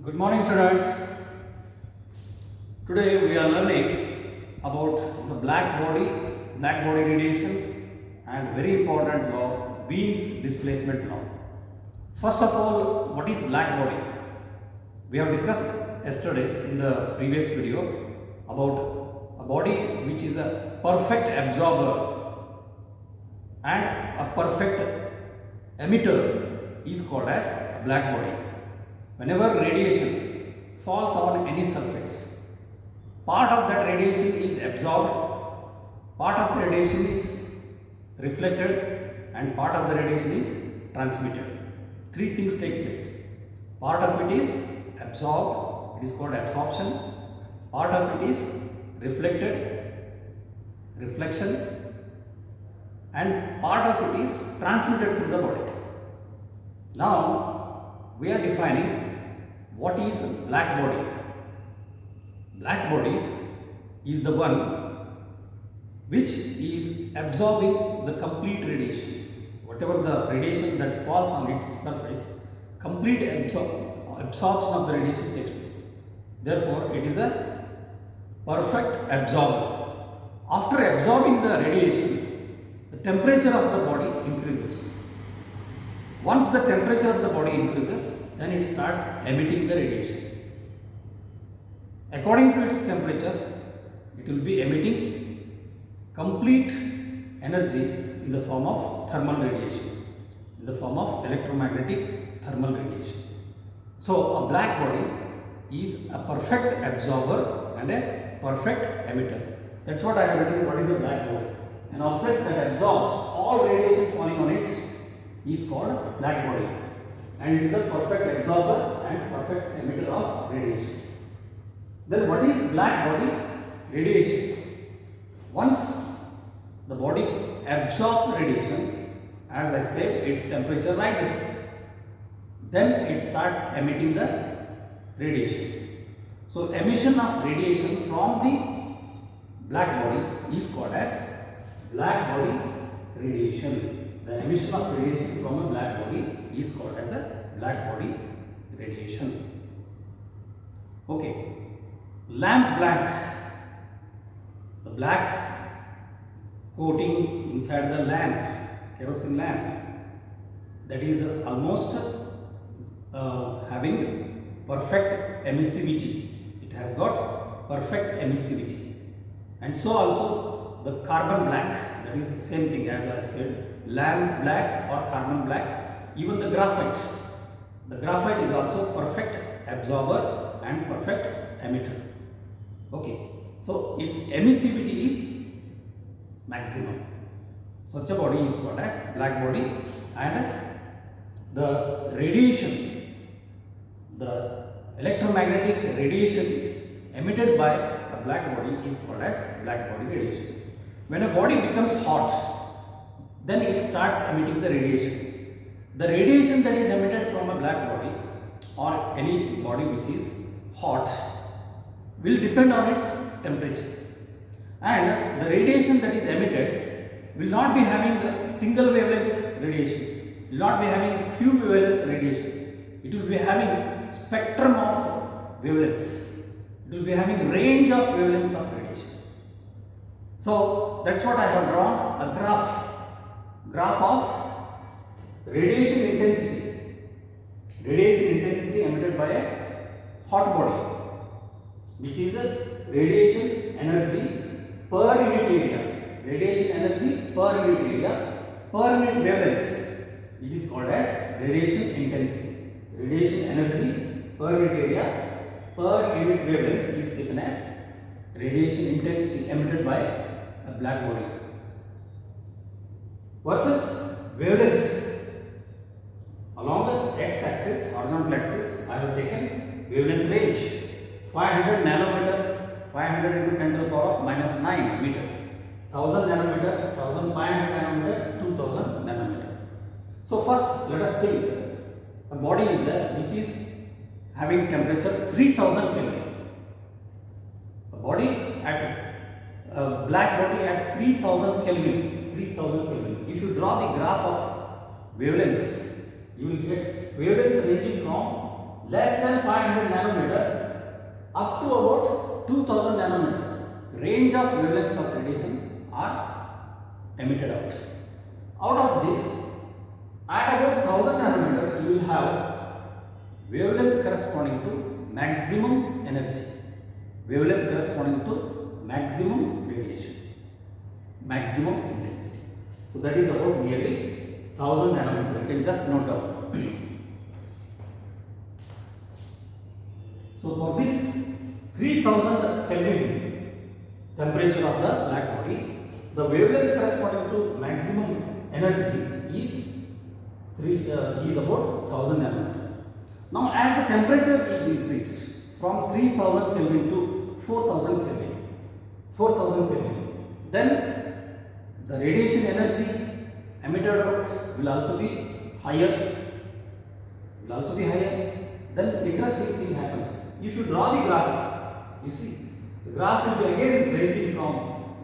Good morning, students. Today we are learning about the black body radiation, and very important law, Wien's displacement law. First of all, what is black body? We have discussed yesterday in the previous video about a body which is a perfect absorber and a perfect emitter is called as a black body. Whenever radiation falls on any surface, part of that radiation is absorbed, part of the radiation is reflected, and part of the radiation is transmitted. Three things take place. Part of it is absorbed, it is called absorption. Part of it is reflected, reflection, and part of it is transmitted through the body. Now we are defining what is black body. Black body is the one which is absorbing the complete radiation. Whatever the radiation that falls on its surface, complete absorption of the radiation takes place. Therefore, it is a perfect absorber. After absorbing the radiation, the temperature of the body increases. Once the temperature of the body increases, then it starts emitting the radiation. According to its temperature, it will be emitting complete energy in the form of thermal radiation, in the form of electromagnetic thermal radiation. So, a black body is a perfect absorber and a perfect emitter. That's what I have written. What is a black body? An object that absorbs all radiation falling on it is called black body, and it is a perfect absorber and perfect emitter of radiation. Then what is black body radiation? Once the body absorbs radiation, as I said, its temperature rises, then it starts emitting the radiation. So emission of radiation from the black body is called as black body radiation. The emission of radiation from a black body is called as a black body radiation. Okay. Lamp black. The black coating inside the lamp, kerosene lamp, that is almost having perfect emissivity. It has got perfect emissivity. And so also the carbon black, that is the same thing as I said, lamp black or carbon black. Even the graphite is also perfect absorber and perfect emitter. Okay, so its emissivity is maximum. Such a body is called as black body, and the radiation, the electromagnetic radiation emitted by a black body is called as black body radiation. When a body becomes hot, then it starts emitting the radiation. The radiation that is emitted from a black body or any body which is hot will depend on its temperature, and the radiation that is emitted will not be having a single wavelength radiation, will not be having a few wavelength radiation. It will be having spectrum of wavelengths. It will be having range of wavelengths of radiation. So that's what I have drawn, a graph of radiation intensity emitted by a hot body, which is a radiation energy per unit area, radiation energy per unit area, per unit wavelength. It is called as radiation intensity. Radiation energy per unit area per unit wavelength is taken as radiation intensity emitted by a black body. Versus wavelengths. Along the x-axis, horizontal axis, I have taken wavelength range 500 nanometer, 500 into 10 to the power of minus 9 meter, 1000 nanometer, 1500 nanometer, 2000 nanometer. So first let us think a body is there which is having temperature 3000 Kelvin. A body at a black body at 3000 Kelvin, 3000 Kelvin. If you draw the graph of wavelengths, you will get wavelengths ranging from less than 500 nanometer up to about 2000 nanometer range of wavelengths of radiation are emitted out. Out of this, at about 1000 nanometer you will have wavelength corresponding to maximum energy, wavelength corresponding to maximum radiation, maximum intensity. So that is about nearly 1000 nanometer. You can just note down. So for this 3000 Kelvin temperature of the black body, the wavelength corresponding to maximum energy is about 1000 nanometer. Now as the temperature is increased from 3000 Kelvin to 4000 Kelvin, then the radiation energy emitted out will also be higher. Then interesting thing happens. If you draw the graph, you see the graph will be again ranging from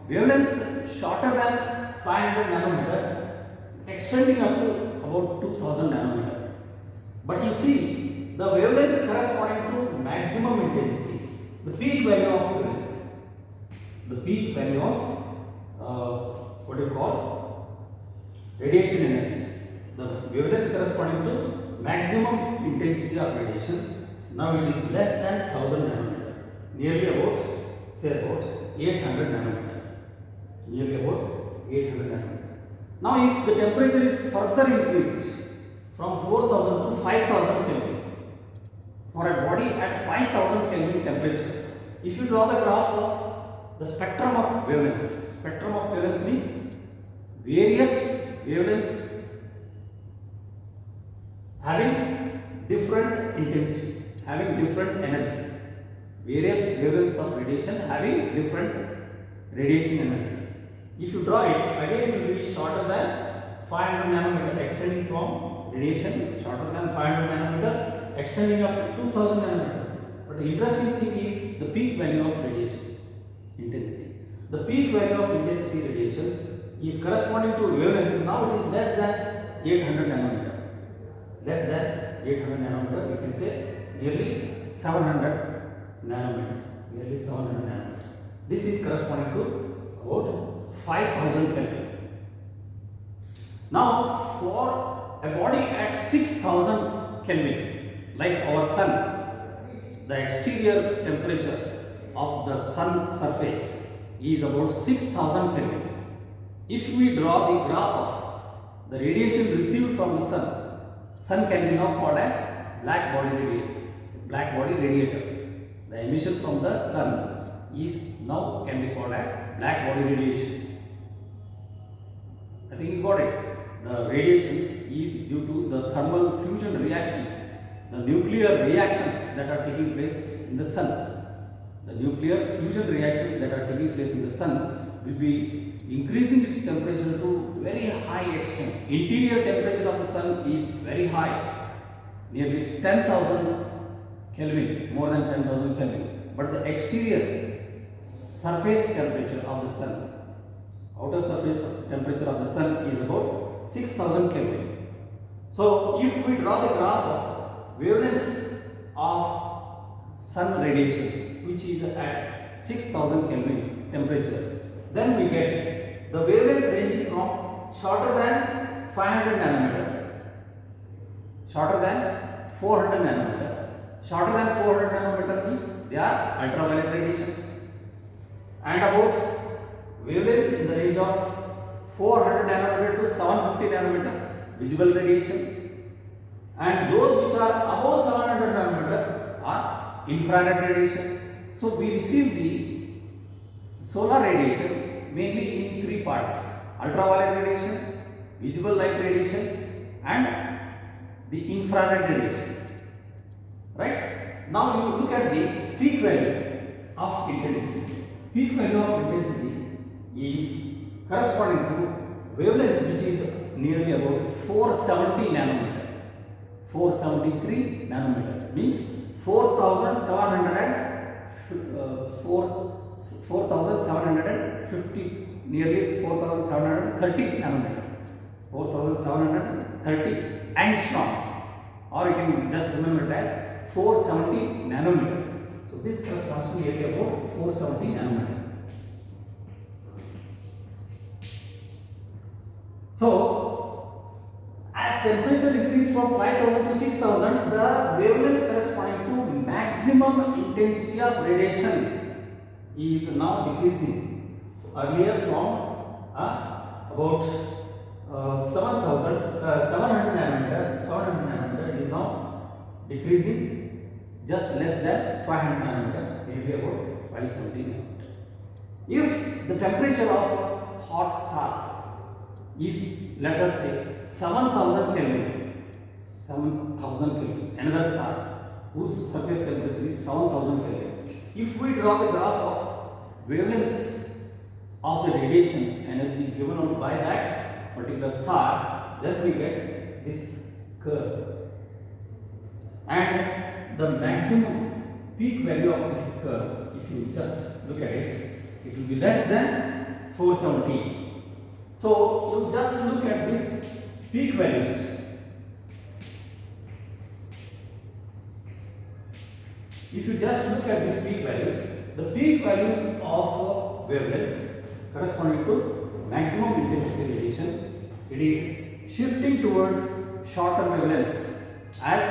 wavelengths shorter than 500 nanometer extending up to about 2000 nanometer. But you see the wavelength corresponding to maximum intensity, the peak value of wavelength, the peak value of what you call radiation energy, the wavelength corresponding to maximum intensity of radiation, now it is less than 1000 nanometer, nearly about 800 nanometer, Now if the temperature is further increased from 4000 to 5000 Kelvin, for a body at 5000 Kelvin temperature, if you draw the graph of the spectrum of wavelengths means various wavelengths having different intensity, having different energy, various wavelengths of radiation having different radiation energy. If you draw it, again it will be shorter than 500 nanometer, extending from radiation shorter than 500 nanometer, extending up to 2000 nanometer. But the interesting thing is the peak value of radiation intensity. The peak value of intensity radiation is corresponding to wavelength. Now it is less than 800 nanometer. Less than 800 nanometer, we can say nearly 700 nanometer. This is corresponding to about 5000 Kelvin. Now for a body at 6000 Kelvin, like our sun, the exterior temperature of the sun surface is about 6000 Kelvin. If we draw the graph of the radiation received from the sun can be now called as black body radiator. The emission from the sun is now can be called as black body radiation. I think you got it. The radiation is due to the thermal fusion reactions, the nuclear reactions that are taking place in the sun. The nuclear fusion reactions that are taking place in the sun will be increasing its temperature to very high extent. Interior temperature of the sun is very high, nearly 10,000 Kelvin, more than 10,000 Kelvin. But the exterior surface temperature of the sun, outer surface temperature of the sun is about 6000 Kelvin. So if we draw the graph of wavelengths of sun radiation, which is at 6000 Kelvin temperature, then we get the wavelength ranging from shorter than 500 nanometer, shorter than 400 nanometer. Shorter than 400 nanometer means they are ultraviolet radiations, and about wavelengths in the range of 400 nanometer to 750 nanometer visible radiation, and those which are above 700 nanometer are infrared radiation. So we receive the solar radiation mainly in three parts: ultraviolet radiation, visible light radiation, and the infrared radiation. Right? Now you look at the peak value of intensity. Peak value of intensity is corresponding to wavelength which is nearly about 470 nanometer. 473 nanometer means 4,750, nearly 4,730 nanometer, 4,730 angstrom, or you can just remember it as 470 nanometer. So this corresponds to nearly about 470 nanometer. So as temperature increase from 5000 to 6000, the wavelength corresponding to maximum intensity of radiation is now decreasing. Earlier from about 700 nanometer is now decreasing just less than 500 nanometer, maybe about 570 nanometer. If the temperature of hot star is, let us say, 7000 Kelvin, another star whose surface temperature is 7000 Kelvin. If we draw the graph of wavelengths of the radiation energy given out by that particular star, then we get this curve. And the maximum peak value of this curve, if you just look at it, it will be less than 470. So you just look at these peak values. If you just look at these peak values, the peak values of wavelengths corresponding to maximum intensity radiation, it is shifting towards shorter wavelengths as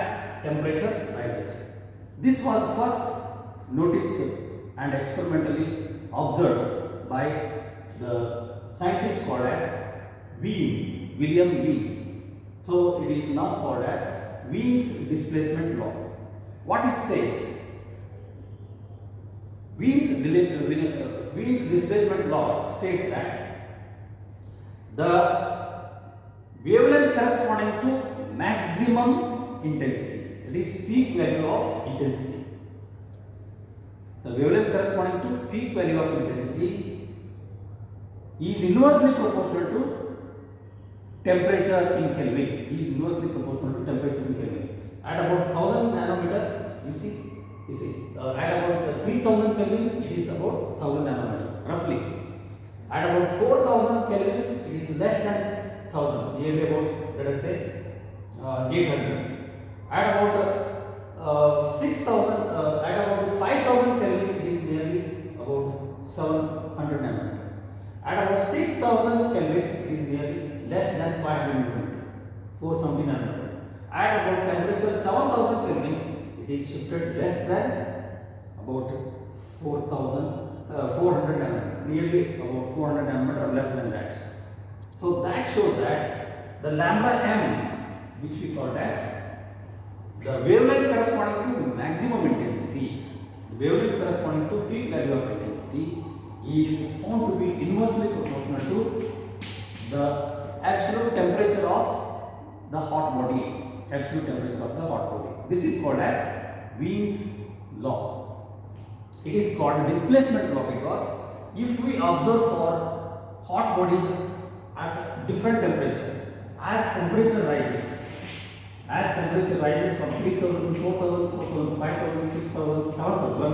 temperature rises. This was first noticed and experimentally observed by the scientist called as William Wien. So it is now called as Wien's displacement law. What it says, Wien's displacement law states that the wavelength corresponding to maximum intensity, that is peak value of intensity, the wavelength corresponding to peak value of intensity is inversely proportional to temperature in Kelvin. Is inversely proportional to temperature in Kelvin. At about 1000 nanometer, you see, at about 3000 Kelvin, it is about 1000 nanometer, roughly. At about 4000 Kelvin, it is less than 1000, nearly about, let us say, 800. At about 6000, at about 5000 Kelvin, it is nearly about 700 nanometer. At about 6000 Kelvin, it is nearly less than 500 nanometer, 470 nanometer. At about temperature 7000 Kelvin, it is shifted less than about 400 nanometer, nearly about 400 nanometer or less than that. So that shows that the lambda m, which we call as the wavelength corresponding to maximum intensity, the wavelength corresponding to peak value of intensity, is found to be inversely proportional to the absolute temperature of the hot body, absolute temperature of the hot body. This is called as Wien's law. It is called displacement law because if we observe for hot bodies at different temperature, as temperature rises from 3000 to 4000, 4000, 5000, 6000, 7000,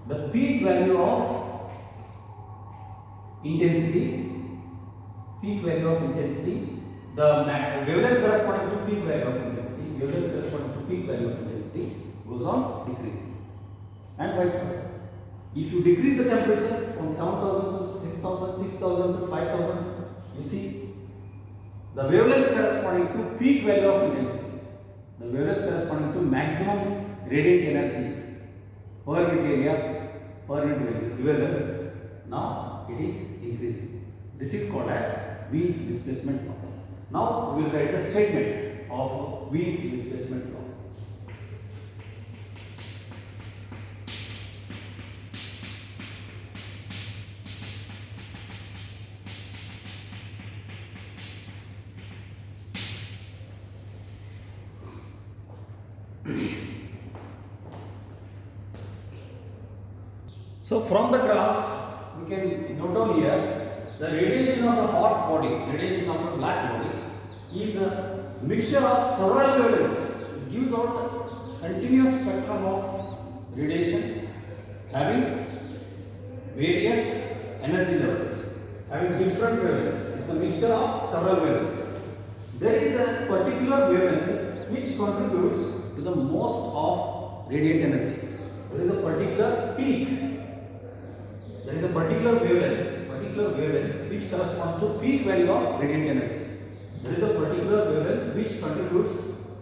the peak value of intensity, the wavelength corresponding to peak value of intensity, goes on decreasing, and vice versa. If you decrease the temperature from 7000 to 6000, 6000 to 5000, you see the wavelength corresponding to peak value of intensity, the wavelength corresponding to maximum radiant energy per unit area, per unit wavelength, now it is increasing. This is called as Wien's displacement law. Now we will write the statement of Wien's displacement law. So from the graph we can note down here the radiation of a hot body, radiation of a black body is a mixture of several wavelengths. It gives out a continuous spectrum of radiation having various energy levels, having different wavelengths. It's a mixture of several wavelengths. There is a particular wavelength which contributes to the most of radiant energy. There is a particular peak. There is a particular wavelength which corresponds to peak value of radiant energy. There is a particular wavelength which contributes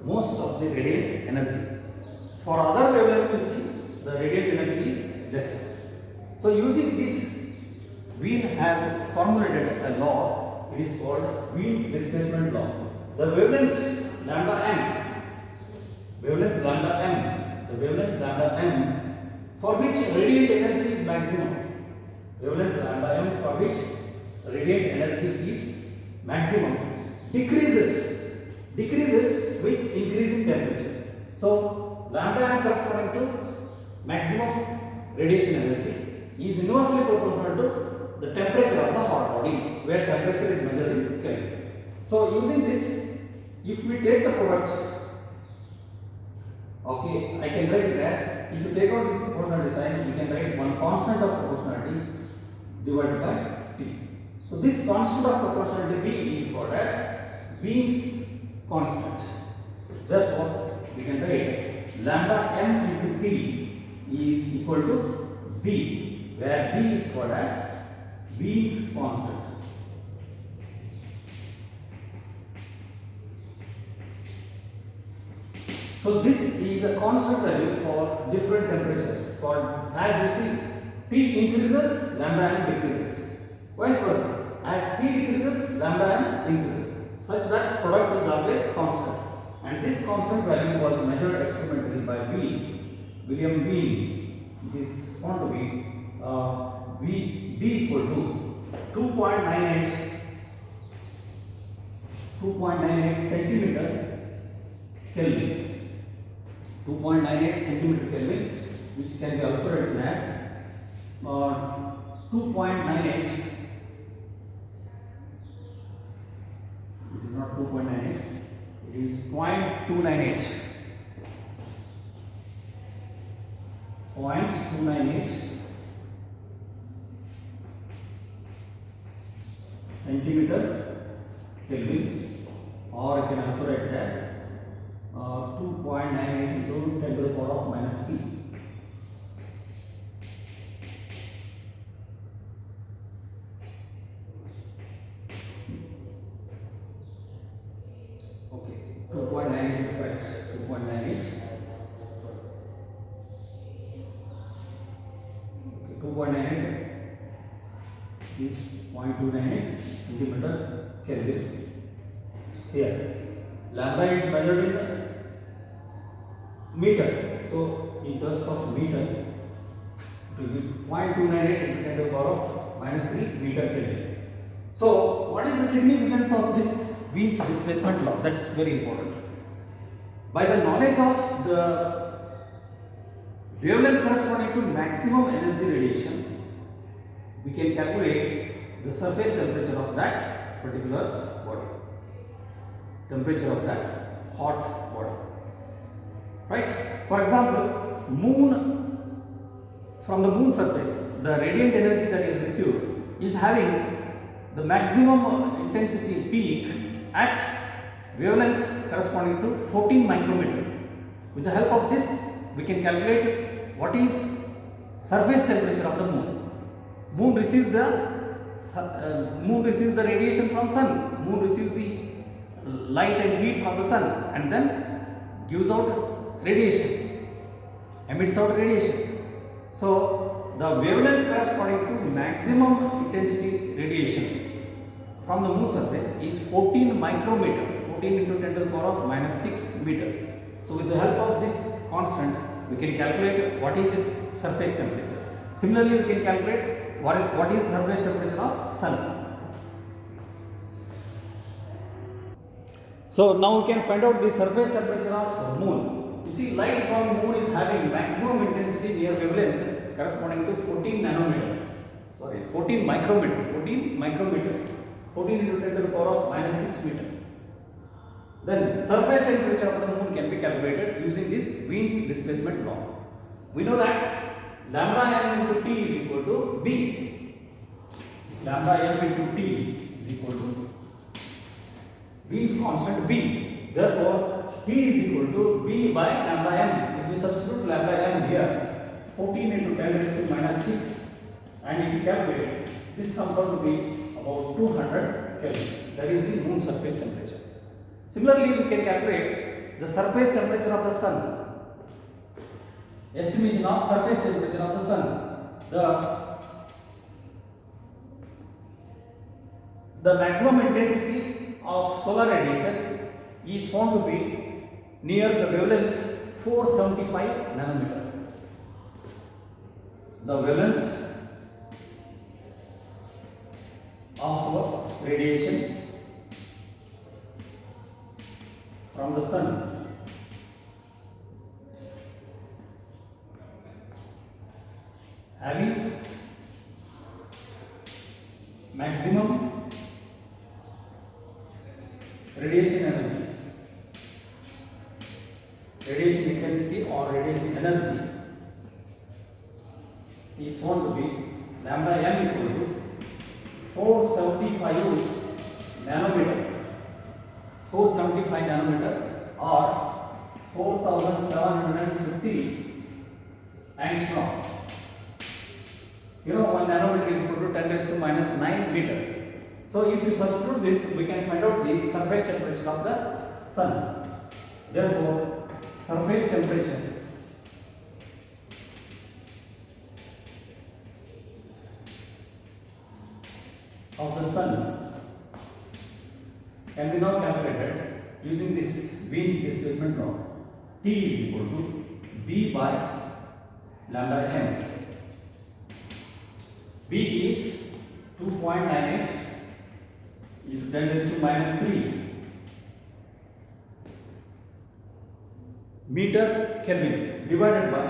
most of the radiant energy. For other wavelengths, you see, the radiant energy is lesser. So using this, Wien has formulated a law. It is called Wien's displacement law. The wavelength lambda m, for which radiant energy is maximum. Wavelength lambda m for which radiant energy is maximum decreases with increasing temperature. So lambda m corresponding to maximum radiation energy is inversely proportional to the temperature of the hot body, where temperature is measured in Kelvin. So using this, if we take the product, okay, I can write it as, if you take out this proportional sign, you can write one constant of proportionality divided by T. So this constant of proportionality B is called as Wien's constant. Therefore, we can write lambda m into T is equal to B, where B is called as Wien's constant. So this is a constant value for different temperatures. For, as you see, T increases, lambda m decreases. Vice versa, as T decreases, lambda m increases, such that product is always constant. And this constant value was measured experimentally by William Wien. It is found to be B equal to 2.98 centimeter Kelvin. 2.98 centimeter Kelvin, which can be also written as 2.98. It is not 2.98. It is 0.298. 0.298 centimeter Kelvin, or you can also write it as 2.98 into 10 to the power of minus 3. Okay, 2.98 is correct. 2.98. Okay, 2.98 is 0.298 centimeter Kelvin. See here, lambda is measured in meter. So in terms of meter, it will be 0.298 into 10 to the power of minus 3 meter Kelvin. So what is the significance of this Wien's displacement law? That's very important. By the knowledge of the wavelength corresponding to maximum energy radiation, we can calculate the surface temperature of that particular body, temperature of that hot body. Right? For example, from the moon surface, the radiant energy that is received is having the maximum intensity peak at wavelength corresponding to 14 micrometer. With the help of this, we can calculate what is surface temperature of the moon. Moon receives the radiation from sun. Moon receives the light and heat from the sun, and then gives out radiation, emits out radiation. So the wavelength corresponding to maximum intensity radiation from the moon surface is 14 micrometer, 14 into 10 to the power of minus 6 meter. So with the help of this constant, we can calculate what is its surface temperature. Similarly, we can calculate what is surface temperature of sun. So now we can find out the surface temperature of moon. You see, light from moon is having maximum intensity near wavelength corresponding to 14 nanometer. Sorry, 14 micrometer. 14 into 10 to the power of minus 6 meter. Then surface temperature of the moon can be calculated using this Wien's displacement law. We know that lambda m into T is equal to B. Lambda m into T is equal to Wien's constant B. Therefore, T is equal to B by lambda m. if you substitute lambda m here, 14 into 10 raised to minus 6, and if you calculate, this comes out to be about 200 Kelvin. That is the moon surface temperature. Similarly, we can calculate the surface temperature of the sun. Estimation of surface temperature of the sun. The maximum intensity of solar radiation is found to be near the wavelength 475 nanometer. The wavelength of radiation from the sun having maximum radiation energy, radiation intensity or radiation energy is found to be lambda m equal to 475 nanometer, 475 nanometer or 4750 angstrom. You know, 1 nanometer is equal to 10 raised to minus 9 meter. So if you substitute this, we can find out the surface temperature of the sun. Therefore, surface temperature of the sun can be now calculated using this Wien's displacement law. T is equal to B by lambda m. B is 2.98 into 10 raised to minus 3 meter Kelvin divided by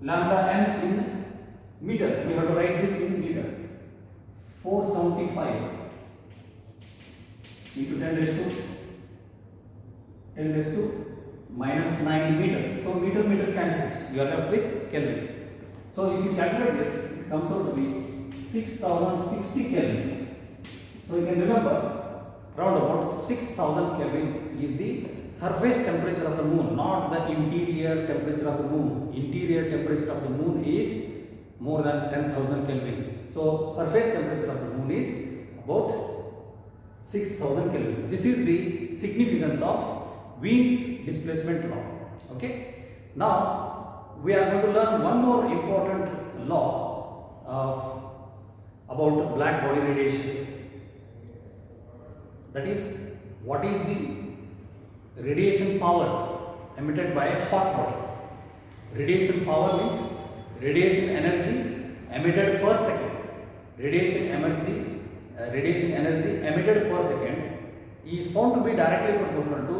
lambda m in meter. We have to write this in meter. 475 into 10 raised to minus 9 meter. So meter cancels. You are left with Kelvin. So if you calculate this, it comes out to be 6060 Kelvin. So you can remember, round about 6000 Kelvin is the surface temperature of the moon, not the interior temperature of the moon. Interior temperature of the moon is more than 10,000 Kelvin. So surface temperature of the moon is about 6000 Kelvin. This is the significance of Wien's displacement law. Okay. Now we are going to learn one more important law about black body radiation. That is, what is the radiation power emitted by a hot body? Radiation power means radiation energy emitted per second. Radiation energy emitted per second is found to be directly proportional to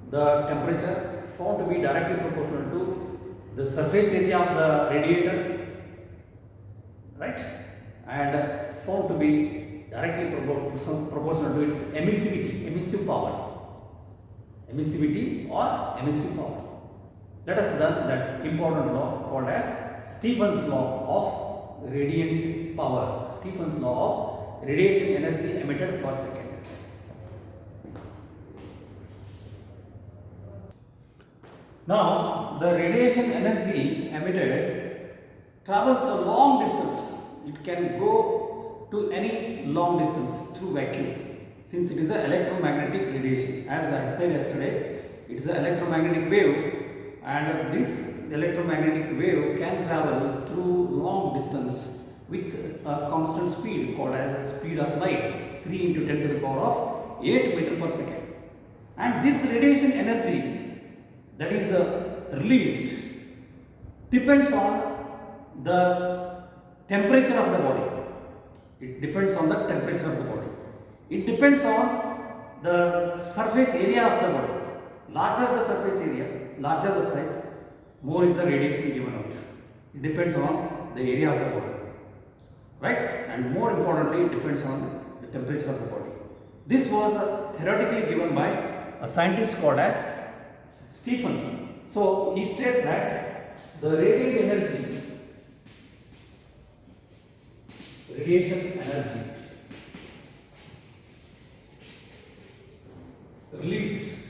the temperature, found to be directly proportional to the surface area of the radiator, right, and found to be directly proportional to its emissive power. Let us learn that important law called as Stephen's law of radiant power, Stephen's law of radiation energy emitted per second. Now, the radiation energy emitted travels a long distance. It can go to any long distance through vacuum, since it is an electromagnetic radiation. As I said yesterday, it is an electromagnetic wave, and this electromagnetic wave can travel through long distance with a constant speed called as the speed of light, 3 into 10 to the power of 8 meter per second. And this radiation energy that is released depends on the temperature of the body. It depends on the temperature of the body. It depends on the surface area of the body. Larger the surface area, larger the size, more is the radiation given out. It depends on the area of the body, right? And more importantly, it depends on the temperature of the body. This was theoretically given by a scientist called as Stephen. So he states that the radiation energy released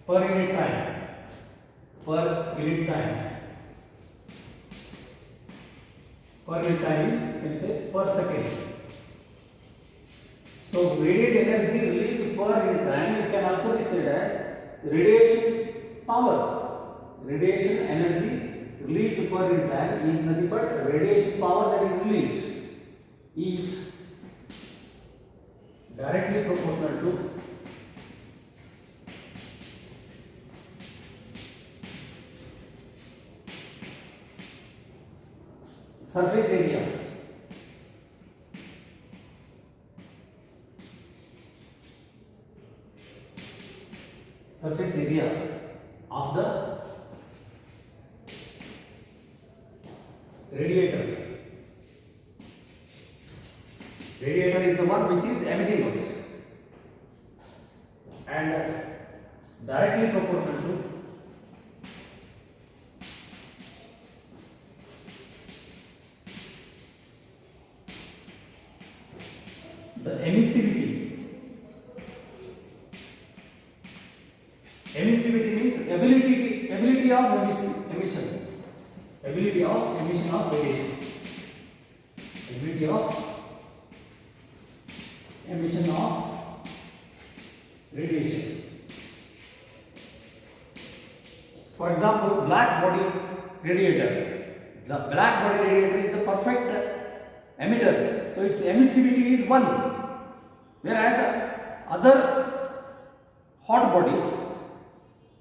per unit time. Per unit time. Per unit time means you can say per second. So radiant energy released per unit time, you can also be said as radiation power. Radiation energy released per unit time is nothing but radiation power that is released is directly proportional to surface area. Surface area of the radiator. Radiator is the one which is emitting out and directly proportional to the emissivity. Emissivity means ability of emission. Ability of emission of radiation. Ability of emission of radiation. For example, black body radiator. The black body radiator is a perfect emitter, so its emissivity is 1, whereas other hot bodies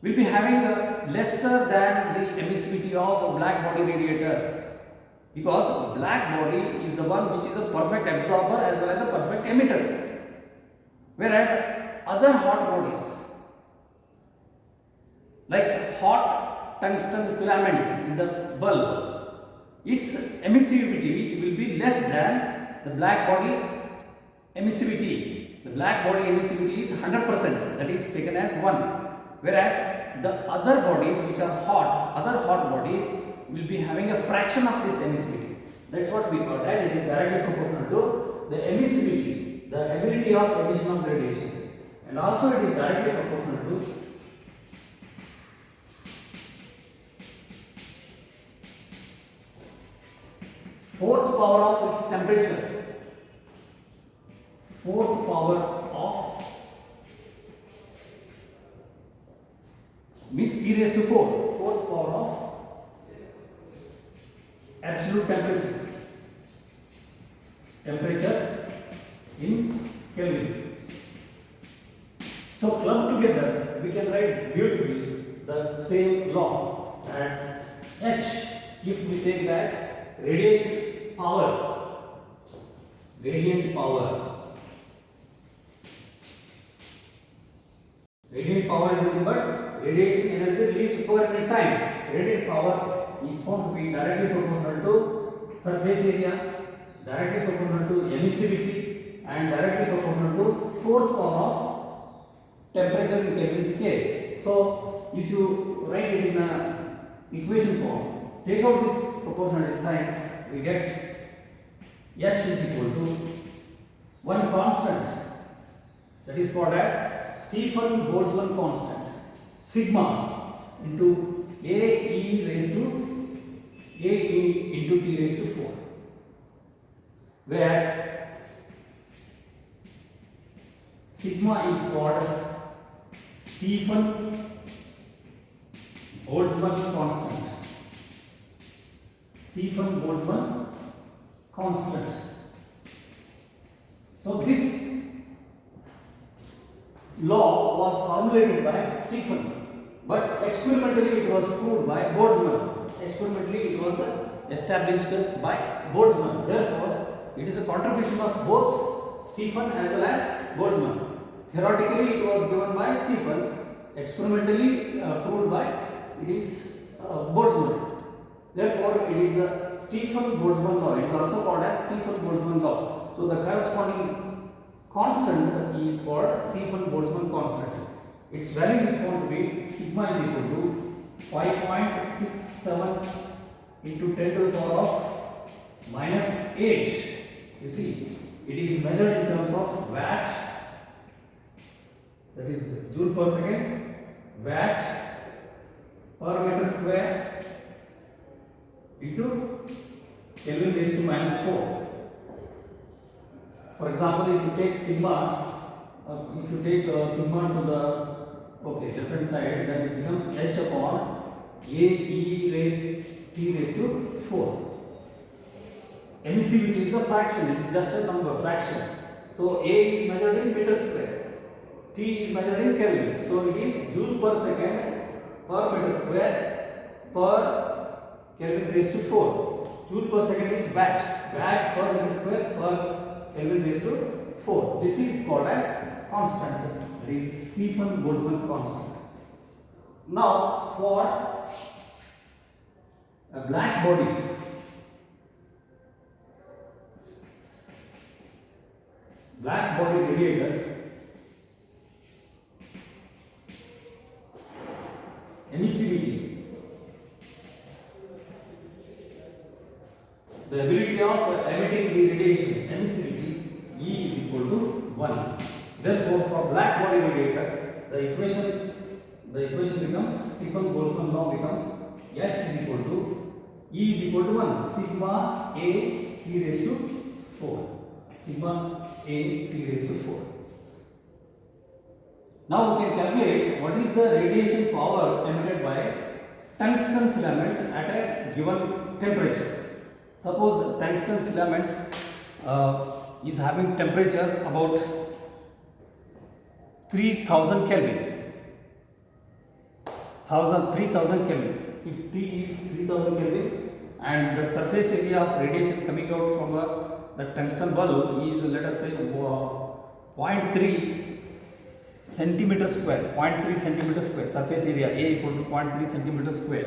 will be having a lesser than the emissivity of a black body radiator, because black body is the one which is a perfect absorber as well as a perfect emitter, whereas other hot bodies like hot tungsten filament in the bulb, its emissivity will be less than the black body emissivity. The black body emissivity is 100%, that is taken as 1, whereas the other bodies which are hot, other hot bodies will be having a fraction of this emissivity. That's what we call as it is directly proportional to the emissivity, the ability of emission of radiation, and also it is directly proportional to fourth power of its temperature. Fourth power of means T raised to 4. Fourth power of absolute temperature. Temperature in Kelvin. So clubbed together, we can write beautifully the same law as H if we take it as radiation power. Radiant power. Radiant power is nothing but radiation energy released per unit time. Radiant power is found to be directly proportional to surface area, directly proportional to emissivity, and directly proportional to fourth power of temperature in Kelvin scale. So, if you write it in a equation form, take out this proportionality sign, we get H is equal to one constant that is called as Stefan Boltzmann constant, sigma into A raised to T raised to 4, where sigma is called Stefan Boltzmann constant. Stefan Boltzmann constant. So this law was formulated by Stefan, but experimentally it was proved by Boltzmann. Experimentally it was established by Boltzmann. Therefore, it is a contribution of both Stefan as well as Boltzmann. Theoretically, it was given by Stefan. Experimentally proved by it is Boltzmann. Therefore, it is a Stefan-Boltzmann law. It is also called as Stefan-Boltzmann law. So, the corresponding constant is called Stefan-Boltzmann constant. Its value is found to be sigma is equal to 5.67 into 10 to the power of minus 8. You see, it is measured in terms of watt, that is joule per second, watt per meter square into Kelvin raised to minus 4. For example, if you take sigma, sigma to the left hand side, then it becomes h upon a e raised t raised to 4. Emissivity is a fraction, it is just a number, fraction. So A is measured in meter square, T is measured in Kelvin. So it is joule per second per meter square per Kelvin raised to 4. Joule per second is watt, watt per meter square per Kelvin raised to 4. This is called as constant. It is Stefan Boltzmann constant. Now for a black body, radiator, emissivity, the ability of emitting the radiation, emissivity, E is equal to 1. Therefore, for black body radiator, the equation becomes, Stefan Boltzmann law becomes H is equal to E is equal to 1 sigma A T raised to 4. Sigma A T raised to 4. Now we can calculate what is the radiation power emitted by tungsten filament at a given temperature. Suppose the tungsten filament is having temperature about 3000 Kelvin. 3000 Kelvin. If T is 3000 Kelvin and the surface area of radiation coming out from the tungsten bulb is, let us say, 0.3 centimeter square, 0.3 centimeter square, surface area A equal to 0.3 centimeter square,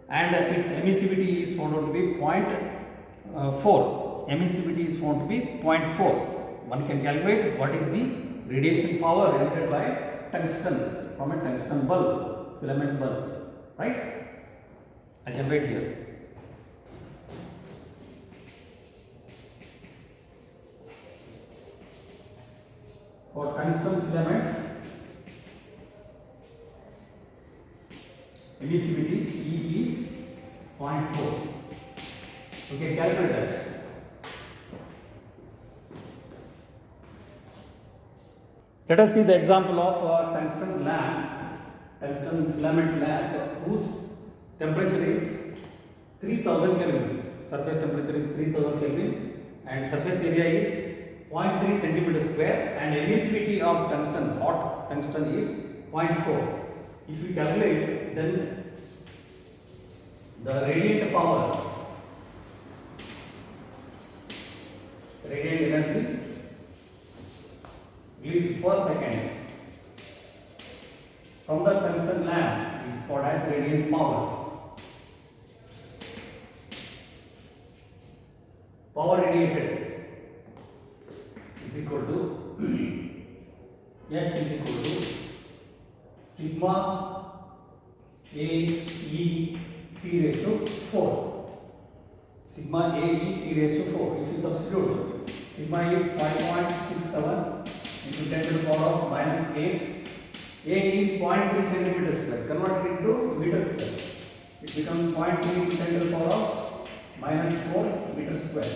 and its emissivity is found out to be 0.4. Emissivity is found to be 0.4. One can calculate what is the radiation power emitted by tungsten from a tungsten bulb, filament bulb, right? I can write here. For tungsten filament, emissivity E is 0.4. We can calculate that. Let us see the example of a tungsten lamp, tungsten filament lamp, whose temperature is 3000 Kelvin. Surface temperature is 3000 Kelvin and surface area is 0.3 centimeter square, and emissivity of tungsten, hot tungsten, is 0.4. If we calculate, then the radiant power, radiant energy is per second from the tungsten lamp is called as radiant power. Power radiated is equal to H is equal to sigma A E T raised to 4. Sigma A E T raised to 4. If you substitute, sigma is 5.67 into 10 to the power of minus 8. A is 0.3 centimeter square. Convert it into meter square. It becomes 0.3 into 10 to the power of minus 4 meter square.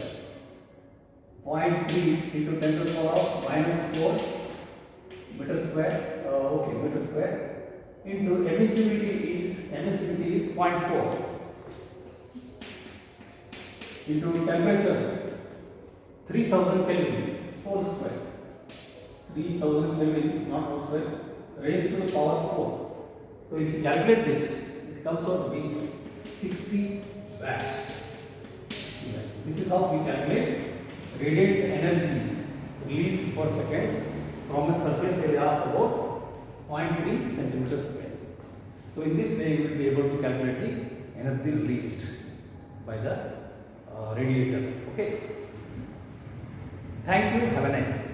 0.3 into 10 to the power of minus 4 meter square. Meter square into emissivity is 0.4 into temperature 3000 Kelvin whole square. 3000 Kelvin, not whole square, raised to the power 4. So if you calculate this, it comes out to be 60 watts. This is how we calculate radiant energy released per second from a surface area of about 0.3 centimeter square. So in this way you will be able to calculate the energy released by the radiator. Okay. Thank you. Have a nice day.